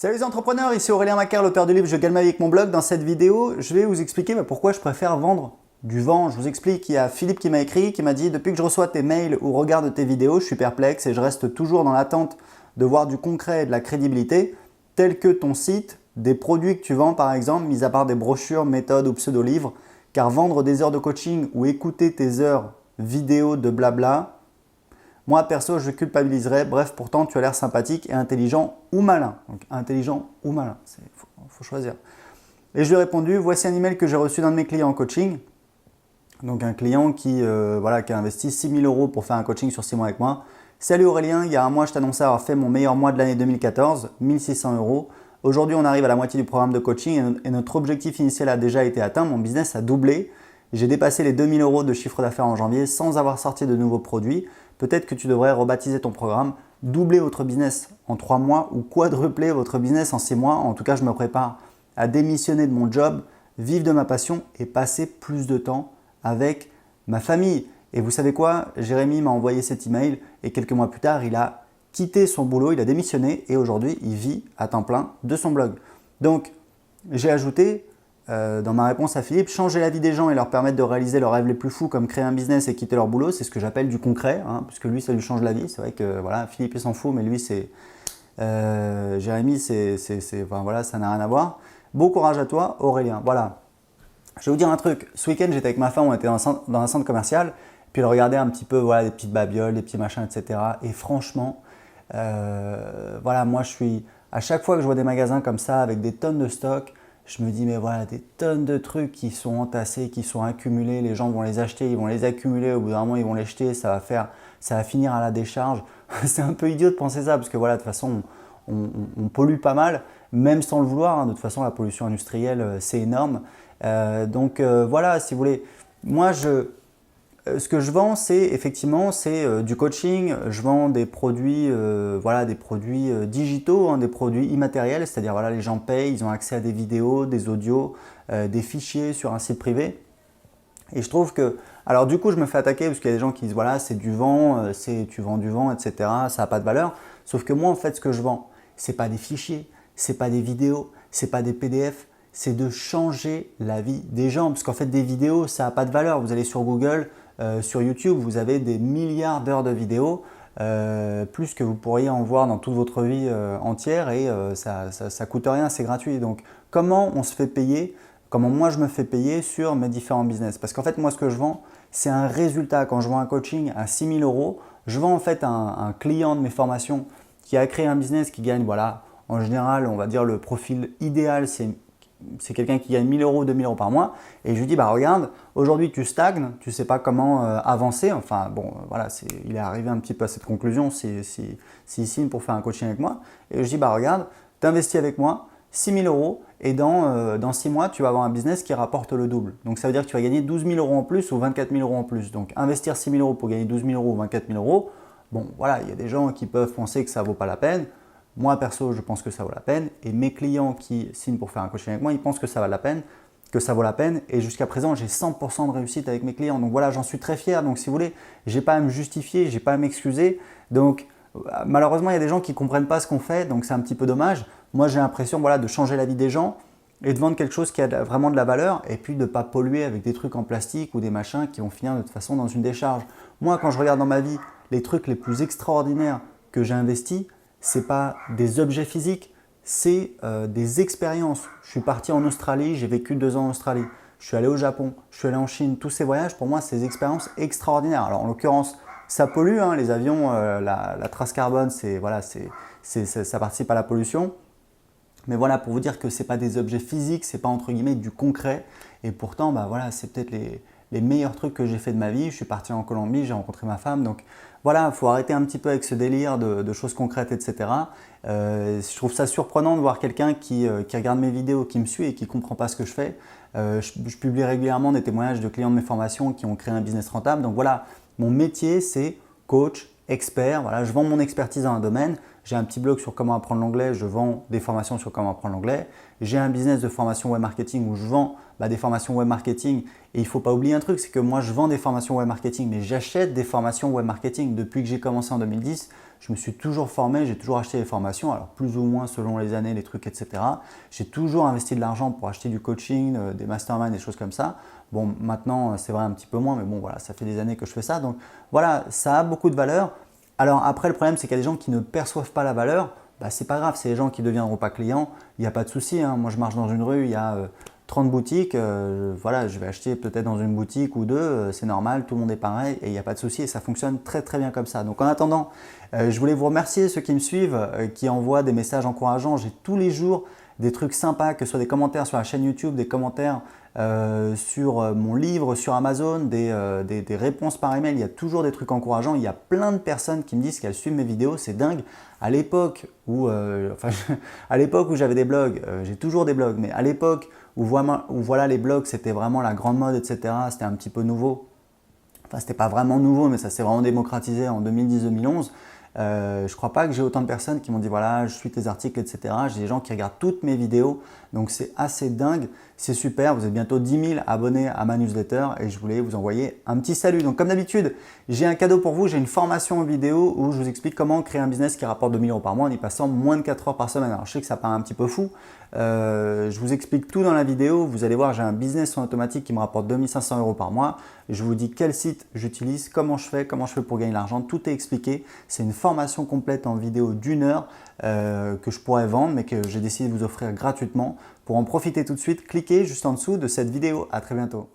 Salut les entrepreneurs, ici Aurélien Macar, l'auteur du livre Je gagne ma vie avec mon blog. Dans cette vidéo, je vais vous expliquer pourquoi je préfère vendre du vent. Je vous explique, il y a Philippe qui m'a écrit, qui m'a dit « Depuis que je reçois tes mails ou regarde tes vidéos, je suis perplexe et je reste toujours dans l'attente de voir du concret et de la crédibilité, tel que ton site, des produits que tu vends par exemple, mis à part des brochures, méthodes ou pseudo-livres, car vendre des heures de coaching ou écouter tes heures vidéo de blabla, moi, perso, je culpabiliserais. Bref, pourtant, tu as l'air sympathique et intelligent ou malin. Donc, intelligent ou malin, il faut choisir. Et je lui ai répondu, voici un email que j'ai reçu d'un de mes clients en coaching. Donc, un client qui a investi 6 000 € pour faire un coaching sur 6 mois avec moi. Salut Aurélien, il y a un mois, je t'annonçais avoir fait mon meilleur mois de l'année 2014, 1 600 €. Aujourd'hui, on arrive à la moitié du programme de coaching et notre objectif initial a déjà été atteint. Mon business a doublé. J'ai dépassé les 2 000 € de chiffre d'affaires en janvier sans avoir sorti de nouveaux produits. Peut-être que tu devrais rebaptiser ton programme, doubler votre business en 3 mois ou quadrupler votre business en 6 mois. En tout cas, je me prépare à démissionner de mon job, vivre de ma passion et passer plus de temps avec ma famille. Et vous savez quoi? Jérémy m'a envoyé cet email et quelques mois plus tard, il a quitté son boulot, il a démissionné et aujourd'hui, il vit à temps plein de son blog. Donc, j'ai ajouté dans ma réponse à Philippe, changer la vie des gens et leur permettre de réaliser leurs rêves les plus fous comme créer un business et quitter leur boulot, c'est ce que j'appelle du concret, puisque lui, ça lui change la vie. C'est vrai que voilà, Philippe, il s'en fout, mais lui, c'est Jérémy, ça n'a rien à voir. Bon courage à toi, Aurélien. Voilà. Je vais vous dire un truc. Ce week-end, j'étais avec ma femme, on était dans un centre commercial, puis elle regardait un petit peu des petites babioles, des petits machins, etc. Et franchement, moi, à chaque fois que je vois des magasins comme ça avec des tonnes de stock, je me dis, mais voilà, des tonnes de trucs qui sont entassés, qui sont accumulés, les gens vont les acheter, ils vont les accumuler, au bout d'un moment, ils vont les jeter, ça va finir à la décharge. C'est un peu idiot de penser ça, parce que voilà, de toute façon, on pollue pas mal, même sans le vouloir. De toute façon, la pollution industrielle, c'est énorme. Voilà, si vous voulez, moi, ce que je vends, c'est du coaching. Je vends des produits, digitaux, des produits immatériels, c'est-à-dire voilà, les gens payent, ils ont accès à des vidéos, des audios, des fichiers sur un site privé. Et je trouve que, alors du coup, je me fais attaquer parce qu'il y a des gens qui disent voilà, c'est du vent, tu vends du vent, etc. Ça n'a pas de valeur. Sauf que moi, en fait, ce que je vends, c'est pas des fichiers, c'est pas des vidéos, c'est pas des PDF. C'est de changer la vie des gens. Parce qu'en fait, des vidéos, ça n'a pas de valeur. Vous allez sur Google, sur YouTube, vous avez des milliards d'heures de vidéos, plus que vous pourriez en voir dans toute votre vie entière et ça ne coûte rien, c'est gratuit. Donc, comment on se fait payer? Comment moi je me fais payer sur mes différents business? Parce qu'en fait, moi, ce que je vends, c'est un résultat. Quand je vends un coaching à 6 000 €, je vends en fait un client de mes formations qui a créé un business qui gagne, voilà, en général, on va dire le profil idéal, c'est quelqu'un qui gagne 1 000 €, 2 000 € par mois. Et je lui dis, bah regarde, aujourd'hui tu stagnes, tu ne sais pas comment avancer. Enfin bon, voilà, il est arrivé un petit peu à cette conclusion s'il signe pour faire un coaching avec moi. Et je dis, bah regarde, tu investis avec moi 6 000 € et dans 6 mois, tu vas avoir un business qui rapporte le double. Donc ça veut dire que tu vas gagner 12 000 € en plus ou 24 000 € en plus. Donc investir 6 000 € pour gagner 12 000 € ou 24 000 €, bon voilà, il y a des gens qui peuvent penser que ça ne vaut pas la peine. Moi, perso, je pense que ça vaut la peine et mes clients qui signent pour faire un coaching avec moi, ils pensent que ça vaut la peine, et jusqu'à présent, j'ai 100% de réussite avec mes clients. Donc voilà, j'en suis très fier. Donc si vous voulez, je n'ai pas à me justifier, je n'ai pas à m'excuser. Donc malheureusement, il y a des gens qui ne comprennent pas ce qu'on fait, donc c'est un petit peu dommage. Moi, j'ai l'impression de changer la vie des gens et de vendre quelque chose qui a vraiment de la valeur et puis de ne pas polluer avec des trucs en plastique ou des machins qui vont finir de toute façon dans une décharge. Moi, quand je regarde dans ma vie les trucs les plus extraordinaires que j'ai investis, ce n'est pas des objets physiques, c'est des expériences. Je suis parti en Australie, j'ai vécu 2 ans en Australie. Je suis allé au Japon, je suis allé en Chine. Tous ces voyages, pour moi, c'est des expériences extraordinaires. Alors en l'occurrence, ça pollue, les avions, la trace carbone, ça participe à la pollution. Mais voilà, pour vous dire que ce n'est pas des objets physiques, ce n'est pas entre guillemets du concret. Et pourtant, c'est peut-être les meilleurs trucs que j'ai fait de ma vie. Je suis parti en Colombie, j'ai rencontré ma femme. Donc voilà, il faut arrêter un petit peu avec ce délire de choses concrètes, etc. Je trouve ça surprenant de voir quelqu'un qui regarde mes vidéos, qui me suit et qui ne comprend pas ce que je fais. Je publie régulièrement des témoignages de clients de mes formations qui ont créé un business rentable. Donc voilà, mon métier, c'est coach, expert. Voilà, je vends mon expertise dans un domaine. J'ai un petit blog sur comment apprendre l'anglais, je vends des formations sur comment apprendre l'anglais. J'ai un business de formation web marketing où je vends des formations web marketing. Et il ne faut pas oublier un truc, c'est que moi je vends des formations web marketing, mais j'achète des formations web marketing. Depuis que j'ai commencé en 2010, je me suis toujours formé, j'ai toujours acheté des formations, alors plus ou moins selon les années, les trucs, etc. J'ai toujours investi de l'argent pour acheter du coaching, des masterminds, des choses comme ça. Bon, maintenant, c'est vrai un petit peu moins, mais bon, voilà, ça fait des années que je fais ça. Donc voilà, ça a beaucoup de valeur. Alors après, le problème, c'est qu'il y a des gens qui ne perçoivent pas la valeur. C'est pas grave, c'est les gens qui ne deviendront pas clients. Il n'y a pas de souci, hein. Moi, je marche dans une rue, il y a 30 boutiques. Voilà, je vais acheter peut-être dans une boutique ou deux. C'est normal, tout le monde est pareil et il n'y a pas de souci. Et ça fonctionne très, très bien comme ça. Donc en attendant, je voulais vous remercier ceux qui me suivent, qui envoient des messages encourageants. J'ai tous les jours des trucs sympas, que ce soit des commentaires sur la chaîne YouTube, des commentaires sur mon livre, sur Amazon, des réponses par email. Il y a toujours des trucs encourageants. Il y a plein de personnes qui me disent qu'elles suivent mes vidéos. C'est dingue. À l'époque où, où j'avais des blogs, j'ai toujours des blogs, mais à l'époque où voilà, les blogs, c'était vraiment la grande mode, etc. C'était un petit peu nouveau. Enfin, c'était pas vraiment nouveau, mais ça s'est vraiment démocratisé en 2010-2011. Je ne crois pas que j'ai autant de personnes qui m'ont dit voilà, je suis tes articles, etc. J'ai des gens qui regardent toutes mes vidéos, donc c'est assez dingue, c'est super. Vous êtes bientôt 10 000 abonnés à ma newsletter et je voulais vous envoyer un petit salut. Donc comme d'habitude, j'ai un cadeau pour vous, j'ai une formation en vidéo où je vous explique comment créer un business qui rapporte 2 000 € par mois en y passant moins de 4 heures par semaine. Alors je sais que ça paraît un petit peu fou, je vous explique tout dans la vidéo. Vous allez voir, j'ai un business en automatique qui me rapporte 2 500 € par mois. Je vous dis quel site j'utilise, comment je fais pour gagner de l'argent. Tout est expliqué. C'est une formation complète en vidéo d'1 heure que je pourrais vendre, mais que j'ai décidé de vous offrir gratuitement. Pour en profiter tout de suite, cliquez juste en dessous de cette vidéo. À très bientôt.